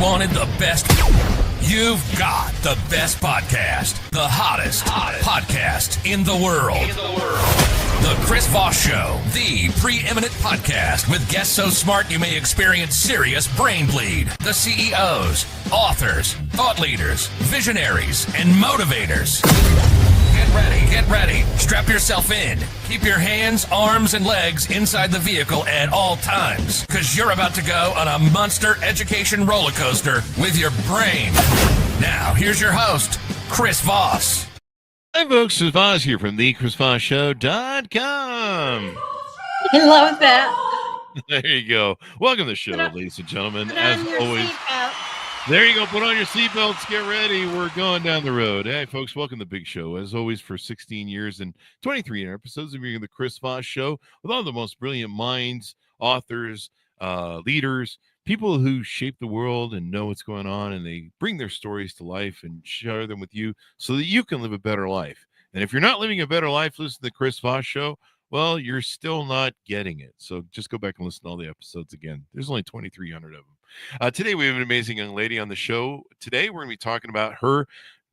wanted the best? You've got the best podcast, the hottest podcast in the world. The Chris Voss Show, the preeminent podcast with guests so smart you may experience serious brain bleed. The CEOs, authors, thought leaders, visionaries, and motivators. Get ready. Strap yourself in. Keep your hands, arms, and legs inside the vehicle at all times, because you're about to go on a monster education roller coaster with your brain. Now, here's your host, Chris Voss. Hi, folks. Chris Voss here from thechrisvossshow.com. I love that. There you go. Welcome to the show, ladies and gentlemen. As always, there you go. Put on your seatbelts. Get ready. We're going down the road. Hey, folks, welcome to the big show. As always, for 16 years and 23 episodes of the Chris Voss Show with all the most brilliant minds, authors, leaders, people who shape the world and know what's going on, and they bring their stories to life and share them with you so that you can live a better life. And if you're not living a better life, listen to the Chris Voss Show. Well, you're still not getting it. So just go back and listen to all the episodes again. There's only 2,300 of them. Today, we have an amazing young lady on the show. Today, we're going to be talking about her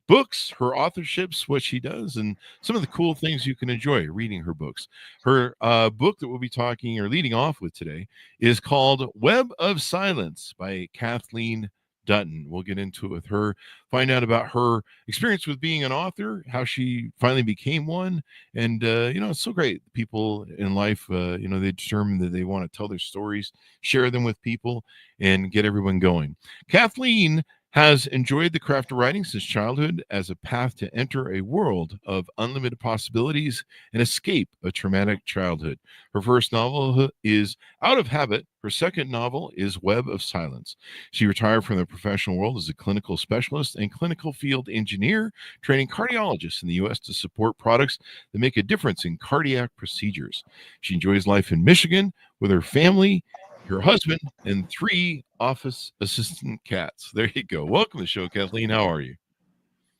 books, her authorships, what she does, and some of the cool things you can enjoy reading her books. Her book that we'll be talking or leading off with today is called Web of Silence by Kathleen Dutton. We'll get into it with her, find out about her experience with being an author, how she finally became one. And, it's so great. People in life, they determine that they want to tell their stories, share them with people, and get everyone going. Kathleen has enjoyed the craft of writing since childhood as a path to enter a world of unlimited possibilities and escape a traumatic childhood. Her first novel is Out of Habit. Her second novel is Web of Silence. She retired from the professional world as a clinical specialist and clinical field engineer, training cardiologists in the U.S. to support products that make a difference in cardiac procedures. She enjoys life in Michigan with her family, her husband, and 3 office assistant cats. There you go. Welcome to the show, Kathleen. How are you?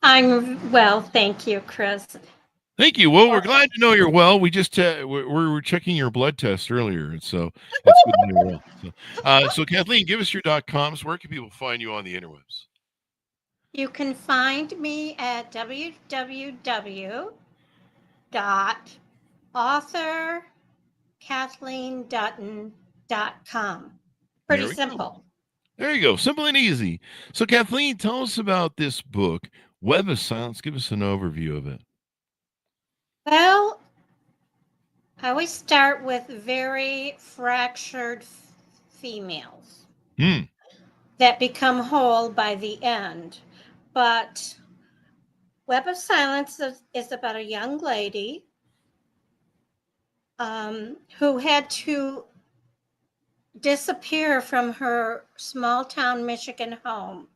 I'm well, thank you, Chris. Thank you. Well, we're glad to know you're well. We just we were checking your blood test earlier, and so it's good to know you're well. So Kathleen, give us your .coms. Where can people find you on the interwebs? You can find me at www.authorkathleenDutton.com. Pretty simple. There you go. Simple and easy. So Kathleen, tell us about this book, Web of Silence. Give us an overview of it. Well, I always start with very fractured females that become whole by the end. But Web of Silence is about a young lady who had to disappear from her small town Michigan home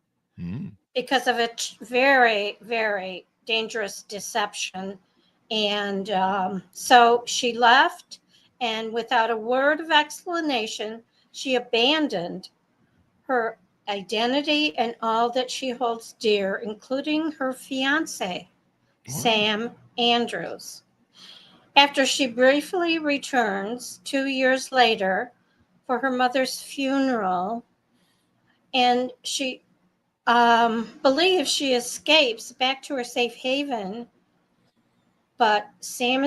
because of a very, very dangerous deception. And so she left, and without a word of explanation, she abandoned her identity and all that she holds dear, including her fiance, Sam Andrews. After she briefly returns 2 years later for her mother's funeral, and she believes she escapes back to her safe haven, but Sam,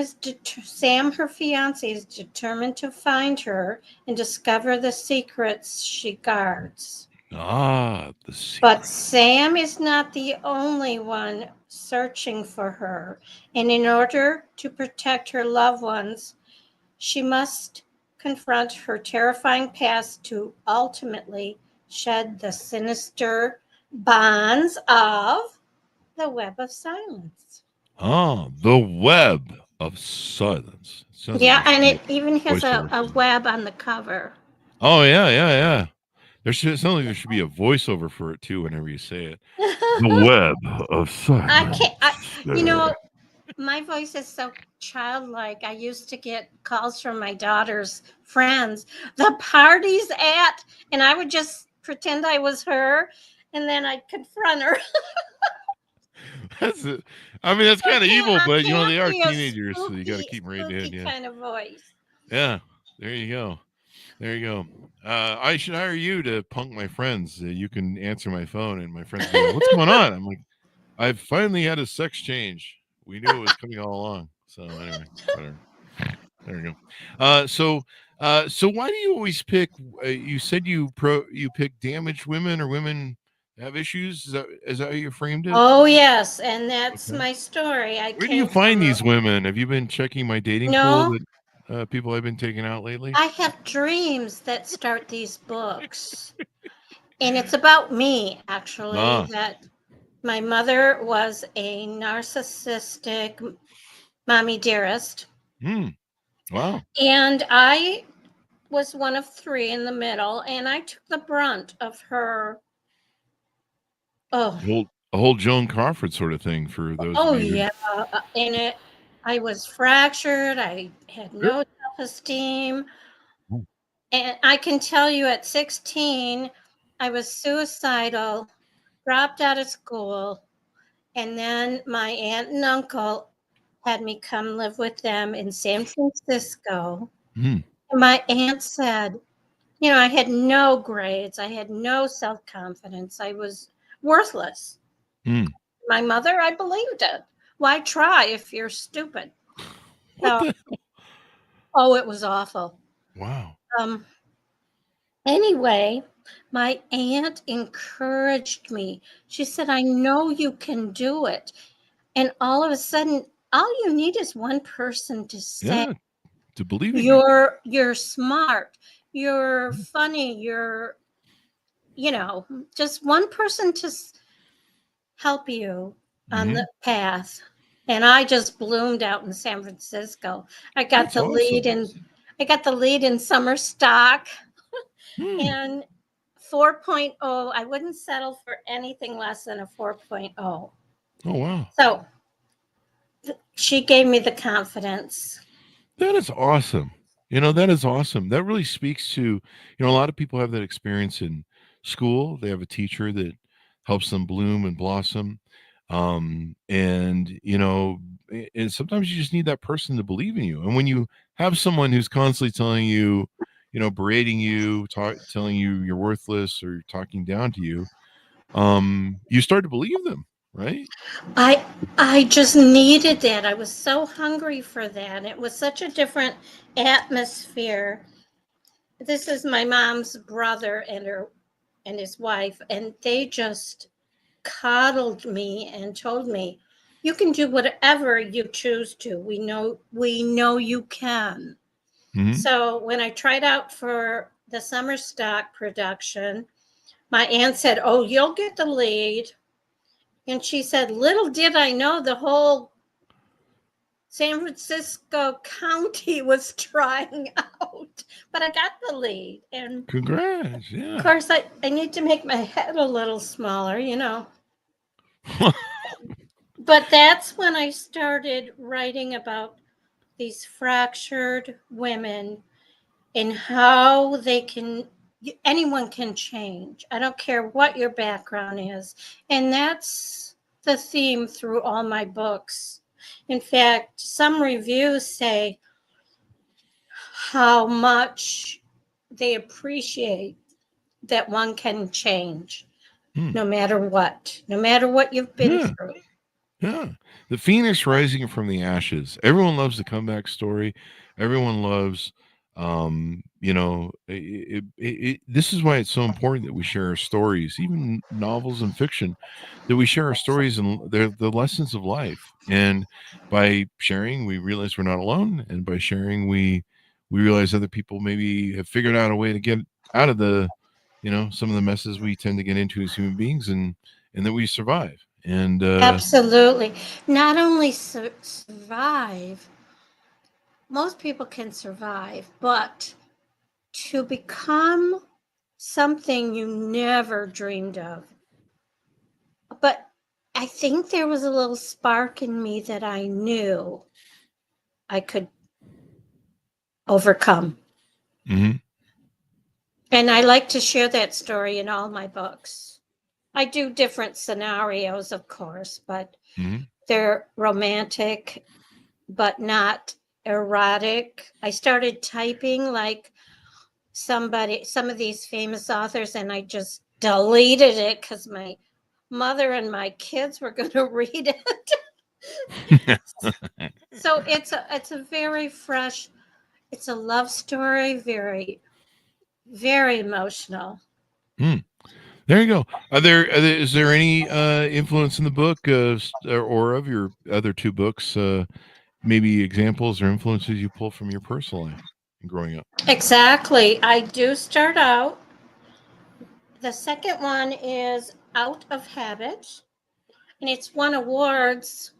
her fiance, is determined to find her and discover the secrets she guards. The secret. But Sam is not the only one searching for her, and in order to protect her loved ones, she must confront her terrifying past to ultimately shed the sinister bonds of the Web of Silence. The Web of Silence. Yeah, and it even has a web on the cover. Oh, yeah. It sounds like there should be a voiceover for it, too, whenever you say it. The Web of Silence. My voice is so childlike. I used to get calls from my daughter's friends. The party's at, and I would just pretend I was her, and then I'd confront her. That's it. I mean, that's kind of evil, but they are teenagers, so you got to keep them right in. Kind of voice. Yeah, there you go. There you go. I should hire you to punk my friends. You can answer my phone, and my friends go, "What's going on?" I'm like, "I've finally had a sex change. We knew it was coming all along." So anyway, whatever. There you go. So why do you always pick? You said you pick damaged women or women that have issues. Is that how you framed it? Oh, yes. And that's Okay. my story. I Where do you came find from these women? Have you been checking my dating pool no, that people have been taking out lately? I have dreams that start these books. And it's about me, actually, Ah, that my mother was a narcissistic mommy dearest. wow. And I was one of three in the middle, and I took the brunt of her. Oh, A whole Joan Crawford sort of thing for those of oh you yeah. I was fractured. I had who. no self-esteem. Sure. And I can tell you at 16, I was suicidal, dropped out of school, and then my aunt and uncle had me come live with them in San Francisco. Hmm. And my aunt said, I had no grades, I had no self-confidence, I was worthless. Hmm. My mother, I believed it. Why try if you're stupid? What So, the? oh, it was awful. Wow. Um, Anyway, my aunt encouraged me. She said, I know you can do it. And all of a sudden, all you need is one person to say, Yeah, to believe in you. you're smart, you're funny, you're, just one person to help you on Mm-hmm. the path. And I just bloomed out in San Francisco. I got That's the lead awesome. in I got the lead in summer stock. Hmm. And 4.0, I wouldn't settle for anything less than a 4.0. Oh wow. So she gave me the confidence. That is awesome. That is awesome. That really speaks to, a lot of people have that experience in school. They have a teacher that helps them bloom and blossom. And sometimes you just need that person to believe in you. And when you have someone who's constantly telling you, berating you, telling you you're worthless or talking down to you, you start to believe them, right? I I just needed that. I was so hungry for that. It was such a different atmosphere. This is my mom's brother and his wife, and they just coddled me and told me, you can do whatever you choose to. We know you can. Hmm. So when I tried out for the summer stock production, my aunt said, oh, you'll get the lead. And she said, little did I know the whole San Francisco County was trying out, but I got the lead. And Congrats. of Yeah. course, I need to make my head a little smaller. But that's when I started writing about these fractured women and how anyone can change. I don't care what your background is. And that's the theme through all my books. In fact, some reviews say how much they appreciate that one can change Hmm. no matter what you've been Yeah. through. Yeah. The phoenix rising from the ashes. Everyone loves the comeback story. Everyone loves, this is why it's so important that we share our stories, even novels and fiction, that we share our stories and they're the lessons of life. And by sharing, we realize we're not alone. And by sharing, we realize other people maybe have figured out a way to get out of some of the messes we tend to get into as human beings and that we survive. And Absolutely. Not only survive, most people can survive, but to become something you never dreamed of. But I think there was a little spark in me that I knew I could overcome. mhm. And I like to share that story in all my books. I do different scenarios, of course, but Mhm. they're romantic, but not erotic. I started typing like some of these famous authors, and I just deleted it because my mother and my kids were going to read it. So it's a very fresh, it's a love story, very, very emotional. There you go. Is there any influence in the book or of your other two books, maybe examples or influences you pull from your personal life growing up? Exactly. I do start out. The second one is Out of Habit, and it's won awards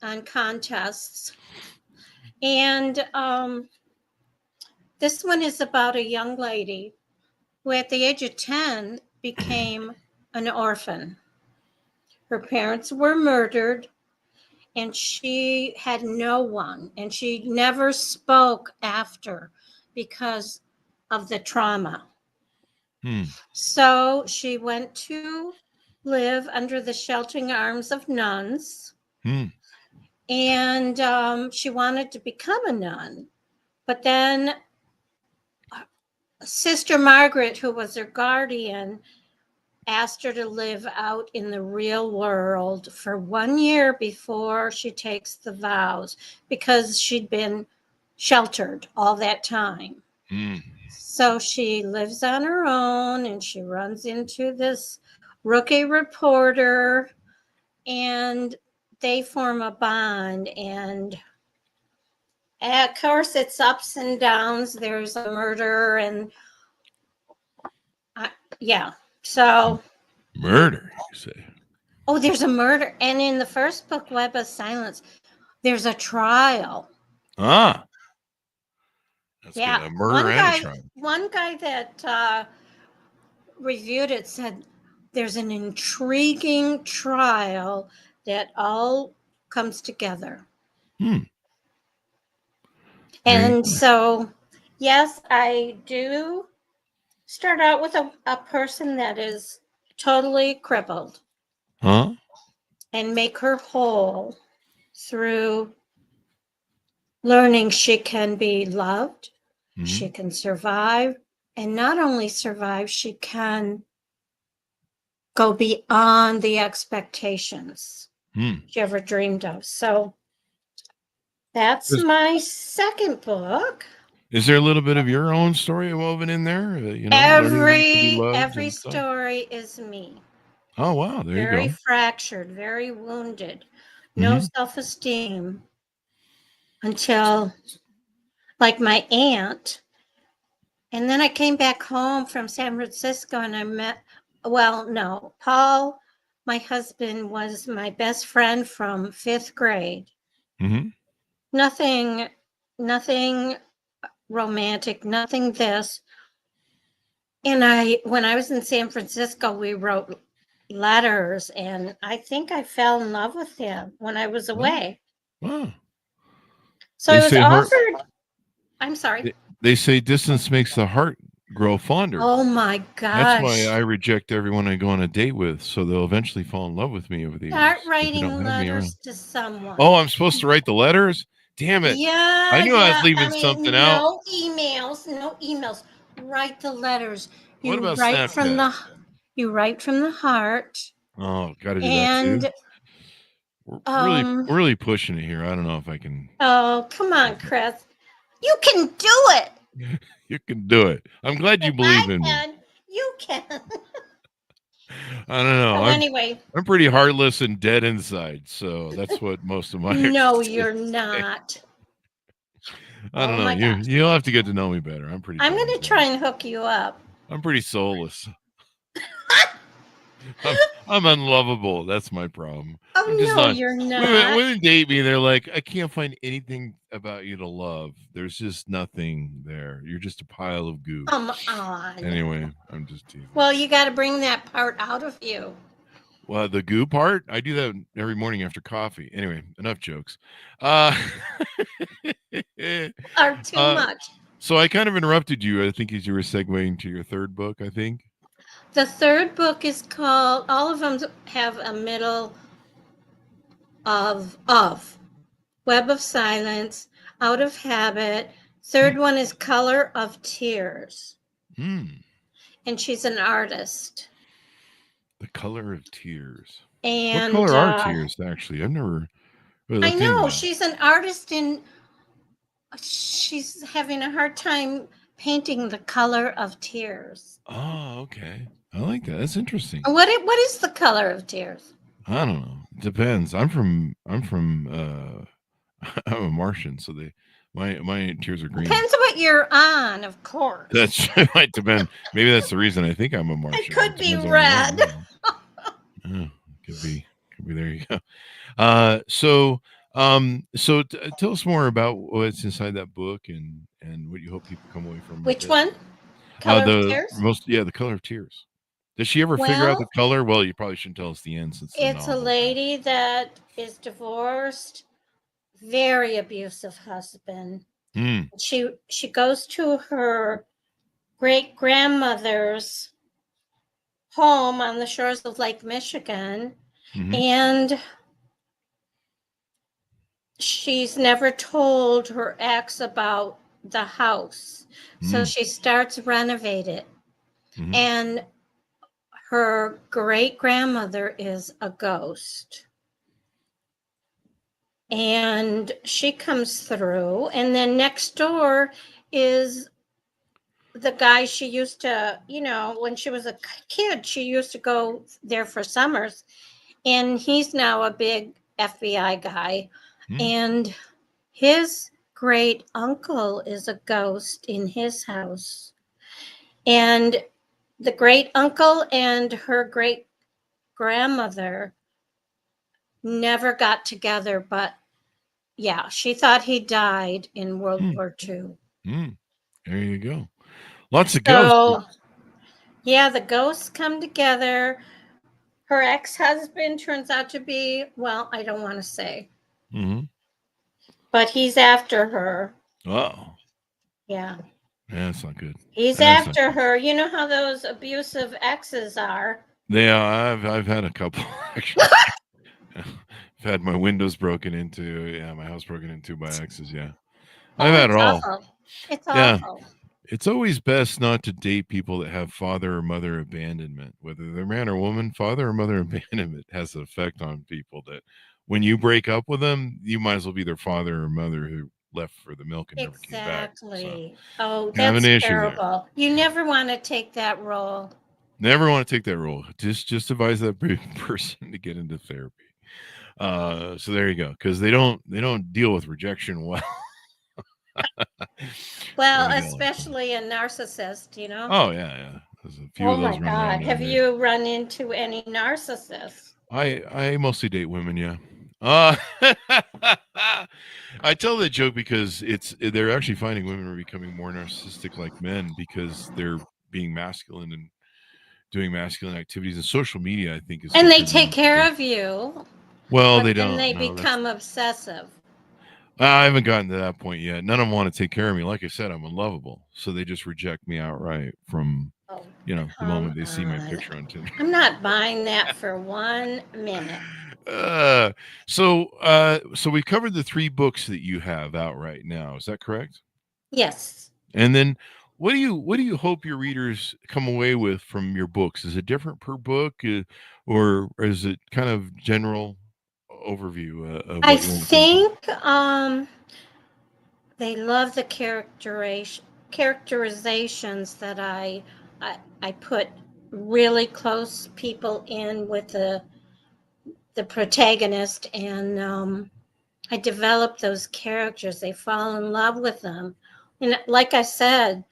on contests. And this one is about a young lady who at the age of 10 became an orphan. Her parents were murdered, and she had no one, and she never spoke after because of the trauma. So she went to live under the sheltering arms of nuns, and she wanted to become a nun. But then Sister Margaret, who was her guardian, asked her to live out in the real world for 1 year before she takes the vows, because she'd been sheltered all that time. So she lives on her own, and she runs into this rookie reporter, and they form a bond. And of course, it's ups and downs. There's a murder, and so murder, you say? Oh, there's a murder, and in the first book, Web of Silence, there's a trial. That's good. A murder and a trial. One guy that reviewed it said there's an intriguing trial that all comes together. And so, yes, I do start out with a person that is totally crippled. And make her whole through learning she can be loved, she can survive, and not only survive, she can go beyond the expectations she ever dreamed of. So that's my second book. Is there a little bit of your own story woven in there? Every story is me. Oh, wow. There you go. Very fractured, very wounded, no self-esteem until, like, my aunt. And then I came back home from San Francisco, and I met, Paul, my husband, was my best friend from 5th grade. Nothing romantic, nothing this. And when I was in San Francisco, we wrote letters, and I think I fell in love with him when I was away. So I was offered. I'm sorry. They say distance makes the heart grow fonder. Oh my gosh! That's why I reject everyone I go on a date with, so they'll eventually fall in love with me over the years. Start writing letters to someone. Oh, I'm supposed to write the letters? Damn it! Yeah, I knew I was leaving something out. No emails. Write the letters. What about Snapchat? You write from the heart. Oh, got to do that too. We're really pushing it here. I don't know if I can. Oh, come on, Chris. You can do it. You can do it. I'm glad you believe in me. You can. I don't know. Anyway, I'm pretty heartless and dead inside, so that's what most of my. No, you're not. I don't know. You'll have to get to know me better. I'm going to try and hook you up. I'm pretty soulless. I'm unlovable. That's my problem. You're not. Women date me. They're like, I can't find anything about you to love. There's just nothing there. You're just a pile of goo. Come on. Anyway, I'm just teasing. Well, you got to bring that part out of you. Well, the goo part, I do that every morning after coffee. Anyway, enough jokes. Or too much. So I kind of interrupted you, I think, as you were segueing to your third book, I think. The third book is called, all of them have a middle of Web of Silence, Out of Habit, Third one is Color of Tears. Mm. And she's an artist. The Color of Tears. And what color are tears, actually? I've never really I looked into know that. she's an artist, and she's having a hard time painting the color of tears. Oh, okay. I like that. That's interesting. What is the color of tears? I don't know. Depends. I'm from I'm a Martian, so my tears are green. Depends what you're on, of course. That's might depend. Maybe that's the reason I think I'm a Martian. It could be red. Yeah, could be. There you go. So tell us more about what's inside that book and what you hope people come away from. Which one? Color of Tears? The Color of Tears. Does she ever figure out the color? Well, you probably shouldn't tell us the end since it's a lady that is divorced, very abusive husband. She goes to her great grandmother's home on the shores of Lake Michigan, and she's never told her ex about the house. So she starts renovating it. And her great grandmother is a ghost. And she comes through, and then next door is the guy she used to, when she was a kid, she used to go there for summers. And he's now a big FBI guy. And his great uncle is a ghost in his house. And the great uncle and her great grandmother never got together, but yeah, she thought he died in World War II. There you go. Lots of ghosts. Yeah, the ghosts come together. Her ex-husband turns out to be, well, I don't want to say. But he's after her. Oh. Yeah. Yeah, that's not good. He's after her. You know how those abusive exes are. Yeah, I've had a couple actually. I've had my windows broken into. Yeah, my house broken into by exes. Yeah, I've had it all. Awful. It's awful. It's always best not to date people that have father or mother abandonment, whether they're man or woman. Father or mother abandonment has an effect on people that when you break up with them, you might as well be their father or mother who left for the milk and never came back. Exactly. So, that's terrible. You never want to take that role. Never want to take that role. Just advise that person to get into therapy. So there you go, because they don't deal with rejection well. Well, especially a narcissist, Oh yeah. There's a few oh of those. My God, have you run into any narcissists? I mostly date women. Yeah. I tell that joke because they're actually finding women are becoming more narcissistic like men because they're being masculine and doing masculine activities, and social media, I think, is. And they take care of you. Well, they don't. And they become obsessive. I haven't gotten to that point yet. None of them want to take care of me. Like I said, I'm unlovable, so they just reject me outright from the moment they see my picture on Tinder. I'm not buying that for 1 minute. So we covered the 3 books that you have out right now. Is that correct? Yes. And then what do you hope your readers come away with from your books? Is it different per book, or is it kind of general overview of what I think they love the characterizations that I put really close people in with the protagonist, and I develop those characters. They fall in love with them, and like I said,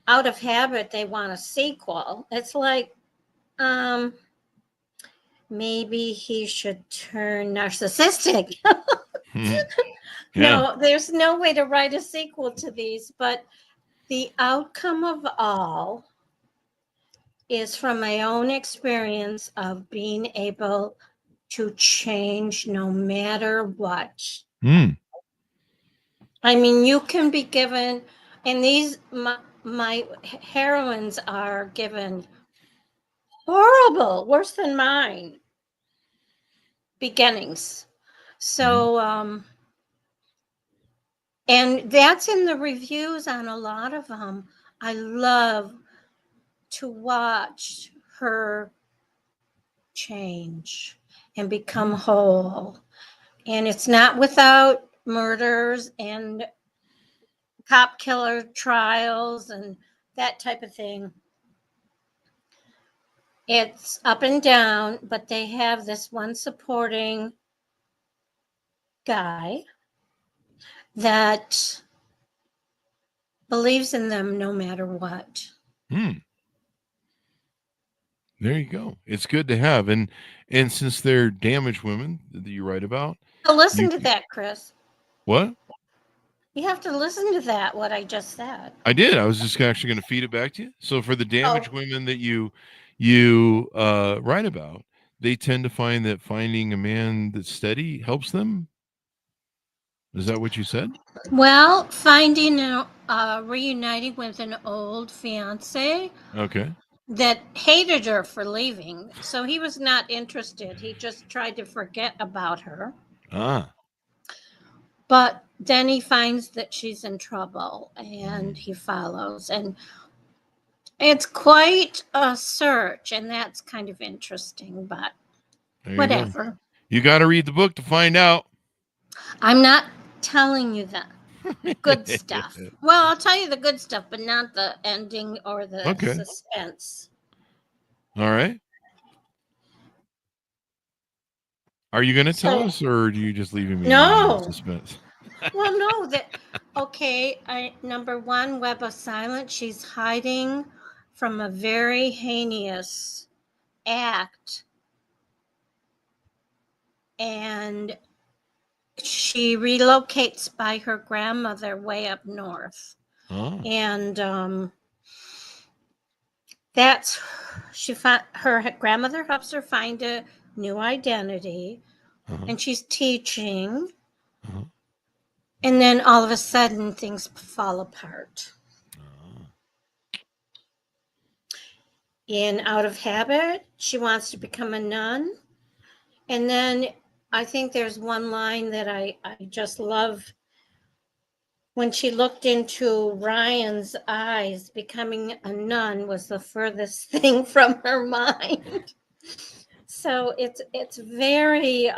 out of habit they want a sequel. It's like maybe he should turn narcissistic. No, there's no way to write a sequel to these, but the outcome of all is from my own experience of being able to change no matter what. I mean, you can be given, and these my heroines are given horrible, worse than mine, beginnings. So And that's in the reviews on a lot of them. I love to watch her change and become whole. And it's not without murders and cop killer trials and that type of thing. It's up and down, but they have this one supporting guy that believes in them no matter what. There you go. It's good to have. And since they're damaged women that you write about. Listen to that, Chris. What? You have to listen to that, what I just said. I did. I was just actually going to feed it back to you. So for the damaged women that you write about, they tend to find that finding a man that's steady helps them. Is that what you said? Well, finding reuniting with an old fiance. Okay. That hated her for leaving. So he was not interested. He just tried to forget about her. But then he finds that she's in trouble and he follows. And it's quite a search. And that's kind of interesting. But whatever. You got to read the book to find out. I'm not telling you that. Good stuff. Well, I'll tell you the good stuff, but not the ending or the suspense. All right. Are you going to tell us, or are you just leaving me in suspense? Well, no. Number one, Web of Silence. She's hiding from a very heinous act, and she relocates by her grandmother way up north. And her grandmother helps her find a new identity, and she's teaching. And then all of a sudden things fall apart. In Out of Habit, she wants to become a nun. And then I think there's one line that I just love. When she looked into Ryan's eyes, becoming a nun was the furthest thing from her mind. So it's very,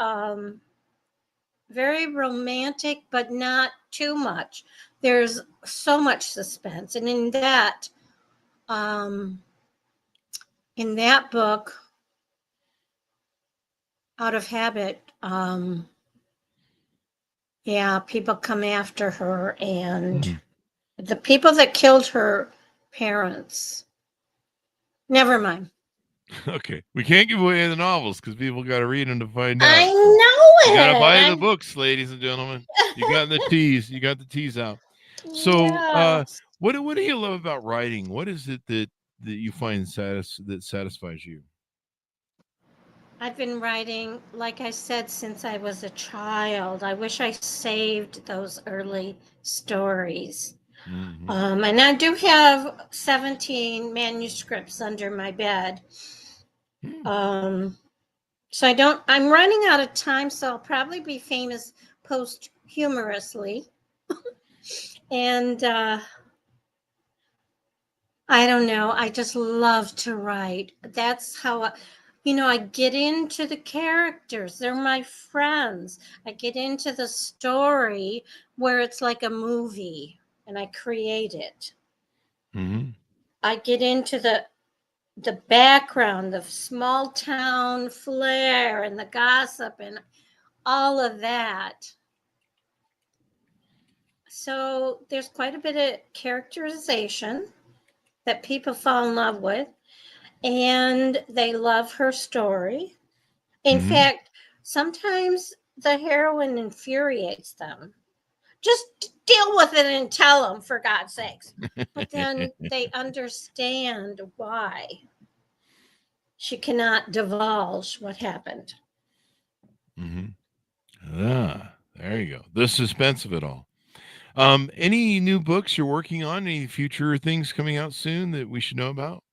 very romantic, but not too much. There's so much suspense. And in that book, Out of Habit, people come after her, and the people that killed her parents. Never mind. Okay, we can't give away the novels because people got to read them to find out. I know it. You got to buy the books, ladies and gentlemen. You got the tease. You got the tease out. So, what do you love about writing? What is it that you find that satisfies you? I've been writing, like I said, since I was a child. I wish I saved those early stories. And I do have 17 manuscripts under my bed. So I'm running out of time, so I'll probably be famous posthumously. And I don't know. I just love to write. That's how I get into the characters. They're my friends. I get into the story where it's like a movie, and I create it. I get into the background, the small town flair and the gossip and all of that. So there's quite a bit of characterization that people fall in love with. And they love her story. In fact, sometimes the heroine infuriates them. Just deal with it and tell them, for God's sakes. But then they understand why she cannot divulge what happened. There you go. The suspense of it all. Any new books you're working on? Any future things coming out soon that we should know about?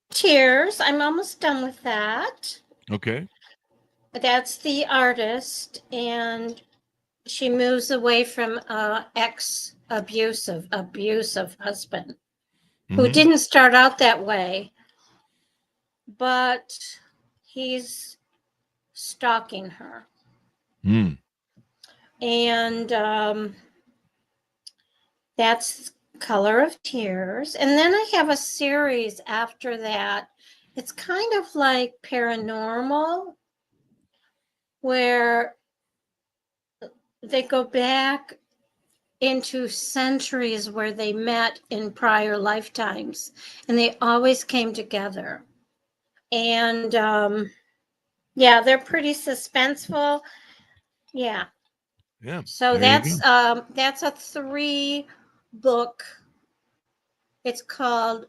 Tears. I'm almost done with that. Okay. That's The Artist, and she moves away from abusive husband who didn't start out that way, but he's stalking her. And that's Color of Tears. And then I have a series after that. It's kind of like paranormal, where they go back into centuries where they met in prior lifetimes, and they always came together. And yeah, they're pretty suspenseful. Yeah. So that's a 3-book. It's called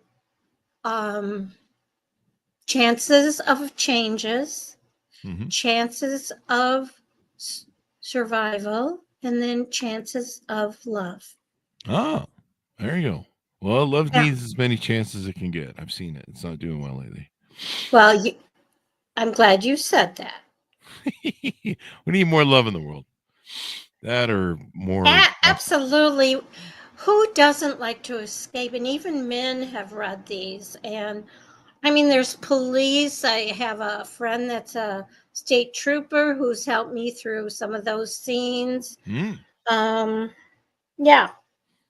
Chances of Changes, Chances of Survival, and then Chances of Love. Oh, there you go. Well, love needs as many chances as it can get. I've seen it. It's not doing well lately. Well, I'm glad you said that. We need more love in the world. That or more. Absolutely. Who doesn't like to escape? And even men have read these. And I mean, there's police. I have a friend that's a state trooper who's helped me through some of those scenes. Yeah.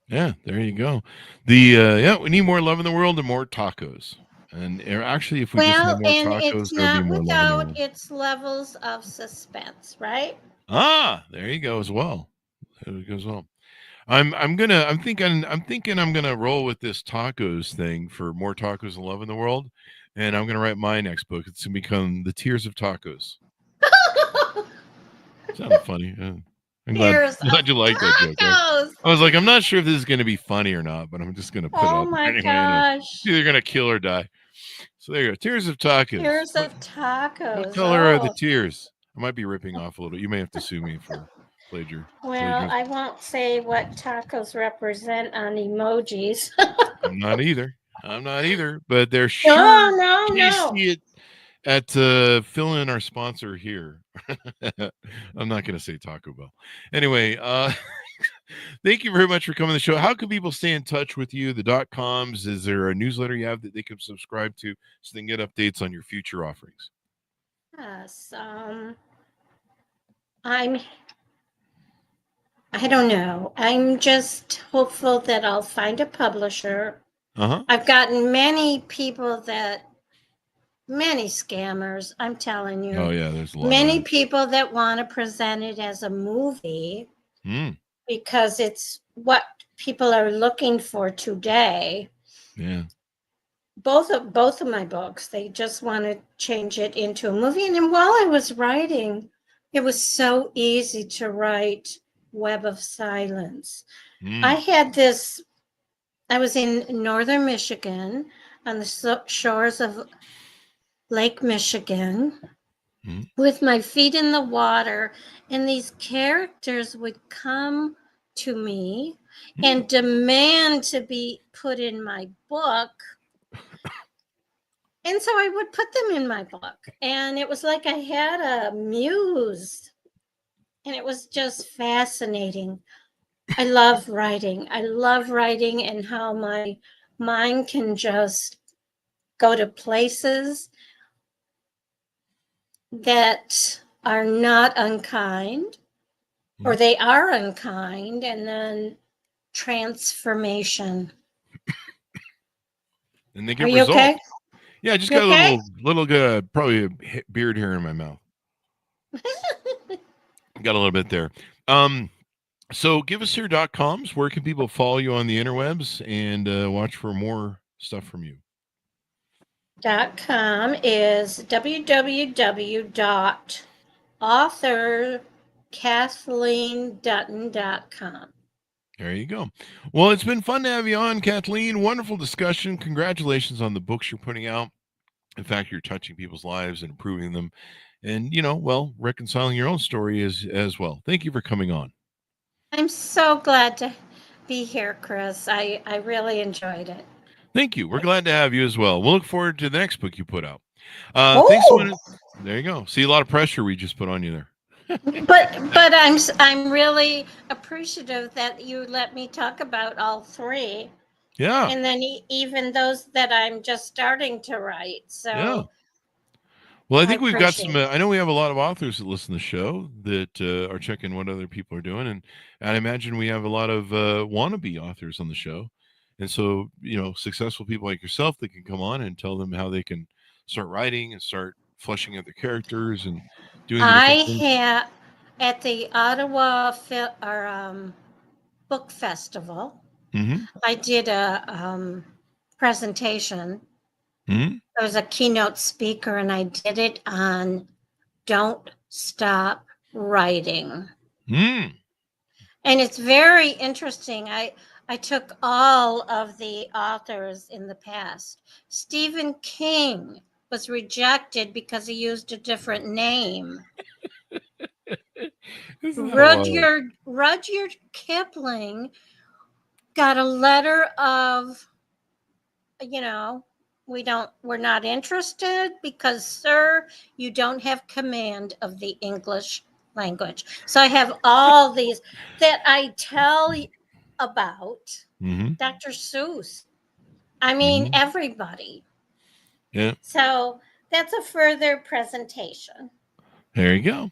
Yeah, there you go. We need more love in the world and more tacos. And actually, if we just have more tacos, it's not without its levels of suspense, right? There you go as well. There it goes well. I'm thinking I'm gonna roll with this tacos thing for more tacos and love in the world, and I'm gonna write my next book. It's gonna become The Tears of Tacos. Sounded funny. I'm glad you like that joke. I was like, I'm not sure if this is gonna be funny or not, but I'm just gonna put it up. Oh my gosh! It's either gonna kill or die. So there you go. Tears of Tacos. Tears of Tacos. What color are the tears? I might be ripping off a little. You may have to sue me for plagiarism. Well, I won't say what tacos represent on emojis. I'm not either. But they're sure. No. You see it at fill in our sponsor here. I'm not going to say Taco Bell. Anyway, thank you very much for coming to the show. How can people stay in touch with you? The .coms. Is there a newsletter you have that they can subscribe to so they can get updates on your future offerings? Yes. I don't know. I'm just hopeful that I'll find a publisher. I've gotten many scammers, I'm telling you. Oh, yeah, there's a lot. Many people that want to present it as a movie because it's what people are looking for today. Yeah. Both of my books, they just want to change it into a movie. And then while I was writing, it was so easy to write Web of Silence. I was in northern Michigan on the shores of Lake Michigan with my feet in the water, and these characters would come to me and demand to be put in my book. And so I would put them in my book, and it was like I had a muse, and it was just fascinating. I love writing and how my mind can just go to places that are not unkind, or they are unkind, and then transformation. And they get Are you results. okay? Yeah, I just got a little probably a beard hair in my mouth. Got a little bit there. So give us your .coms. Where can people follow you on the interwebs and watch for more stuff from you? .com is www.authorkathleenDutton.com. There you go. Well, it's been fun to have you on, Kathleen. Wonderful discussion. Congratulations on the books you're putting out. In fact, you're touching people's lives and improving them and, reconciling your own story as well. Thank you for coming on. I'm so glad to be here, Chris. I really enjoyed it. Thank you. We're glad to have you as well. We'll look forward to the next book you put out. Thanks so much. There you go. See, a lot of pressure we just put on you there. but I'm really appreciative that you let me talk about all three. Yeah. And then even those that I'm just starting to write. So yeah. Well, I think we've got some. appreciate I know we have a lot of authors that listen to the show that are checking what other people are doing, and I imagine we have a lot of wannabe authors on the show, and so successful people like yourself that can come on and tell them how they can start writing and start fleshing out their characters and doing the different things. have at the Ottawa book festival. Mm-hmm. I did a presentation. Mm-hmm. I was a keynote speaker, and I did it on Don't Stop Writing. Mm. And it's very interesting. I took all of the authors in the past. Stephen King was rejected because he used a different name. Rudyard Kipling got a letter of, we're not interested because, sir, you don't have command of the English language. So I have all these that I tell about. Mm-hmm. Dr. Seuss. I mean, Mm-hmm. everybody. Yeah. So that's a further presentation. There you go.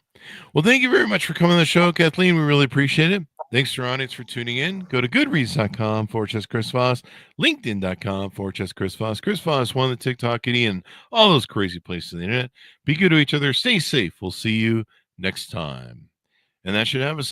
Well, thank you very much for coming on the show, Kathleen. We really appreciate it. Thanks to our audience for tuning in. Go to goodreads.com/Chris Voss, LinkedIn.com/Chris Voss. Chris Voss, one of the TikTokity, and all those crazy places on the internet. Be good to each other. Stay safe. We'll see you next time. And that should have us.